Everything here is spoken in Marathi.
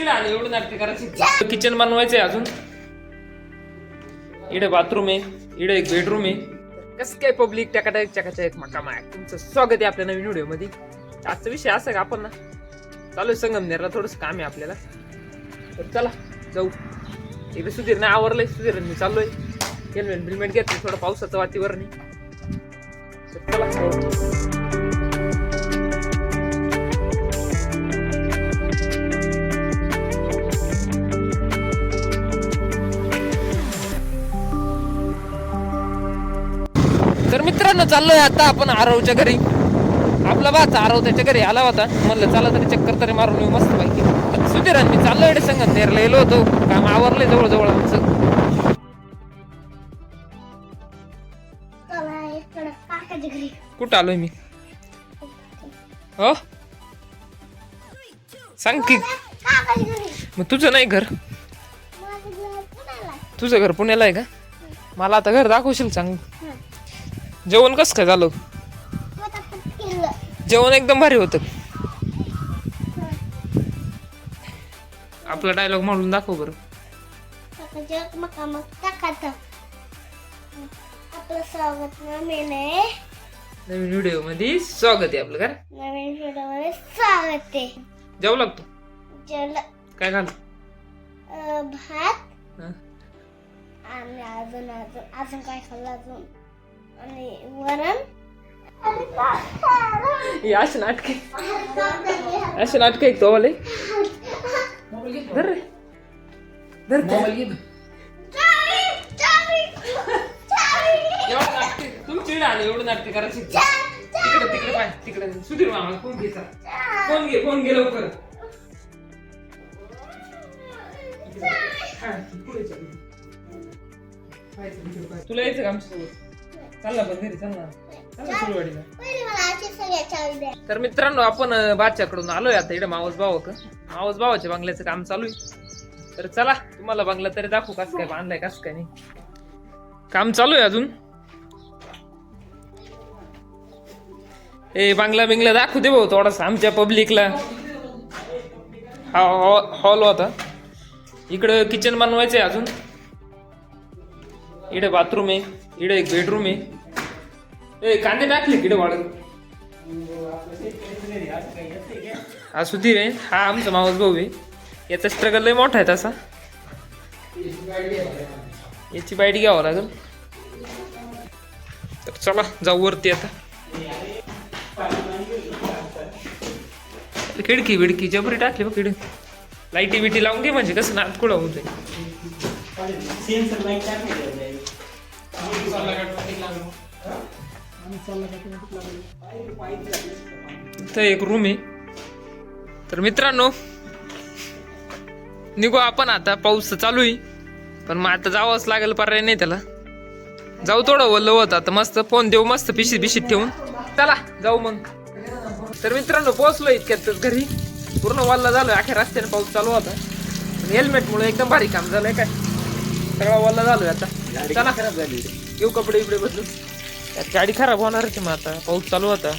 चिडा आले एवढं नाटक करायचं. किचन बनवायचंय अजून. इकडे बाथरूम आहे, इकडे एक बेडरूम आहे. कसं काय पब्लिक टकाटक मकामाय तुमचं स्वागत आहे आपल्या नवीन व्हिडिओ मध्ये. आजचा विषय असा का आपण ना चालू संगमनेरला थोडंसं काम आहे आपल्याला, तर चला जाऊ. इकडे सुधीर नाही आवरलंय, सुधीर मी चाललोय. हेल्मेट घेतलं, थोडं पावसाचं वातावरण आहे. चला तर मित्रांनो चाललोय आता आपण आरवच्या घरी. आपला बाचा आरव त्याच्या घरी आला होता, म्हणलं चला तरी चक्कर तरी मारून येऊ मस्त पैकी. सुधीर मी चाललोय इकडे संगमनेरला गेलो होतो, काम आवरलंय जवळ आमचं. कुठं आलोय मी हो सांग की. मग तुझं नाही घर, तुझं घर पुण्याला आहे का? मला आता घर दाखवशील चांगलं. जेवण कसं काय झालं? जेवण एकदम भारी होतं. आपला डायलॉग म्हणून दाखव बरं. आपलं स्वागत नवीन व्हिडिओ मध्ये स्वागत आहे आपलं. घर नवीन व्हिडिओ मध्ये स्वागत आहे. जेवू लागतो जेवलं काय खाल्लं? भात आणि अजून काय खाल्लं अजून, आणि वरण. अशी नाटक एक तो वाले धर धर तुमची एवढं नाटक करायची. तिकडे पाय तिकडे सुधीर मामा फोन घ्यायचा. फोन घे लवकर. तुला यायचं का आमच्यासोबत? चालला पण घरी चालला सुरुवातीला. तर मित्रांनो आपण बाच्याकडून आलोय आता इकडे मावस भावाच्या बंगल्याचं काम चालू आहे. तर चला तुम्हाला बंगला तरी दाखवू कसं काय बांधलाय कसं काय नाही. काम चालू आहे अजून. बंगला बिंगला दाखवू दे भाऊ थोडासा आमच्या पब्लिकला. हा हॉल होता. इकडं किचन बनवायचंय अजून. इकडे बाथरूम आहे, इकडे एक बेडरूम आहे. कांदे टाकले इकडे वाढत. हा सुधीर आहे, हा आमचा मावस भाऊ आहे. याचा स्ट्रगल लय मोठा आहे तसा. याची बाईट घ्यावं लागेल. तर चला जाऊ वरती आता. खिडकी बिडकी जबरी टाकली बघ इकडे. लाईटी बिटी लावून घे म्हणजे कसं नात कुठं होत. इथं एक रूम आहे. तर मित्रांनो निघू आपण आता. पाऊस चालू आहे पण मग आता जावंच लागेल, पर्याय नाही त्याला. जाऊ थोडं ओलं होत आता. मस्त फोन देऊ मस्त पिशीत ठेवून. चला जाऊ मग. तर मित्रांनो पोहोचलो इतक्यातच घरी. पूर्ण वल्ला झालोय, अख्या रस्त्याने पाऊस चालू होता. हेल्मेटमुळे एकदम भारी काम झालंय. काय सगळा वल्ला झालोय आता. चला येऊ कपडे इकडे बदलून. गाडी खराब होणारच मग आता पाऊस चालू होता.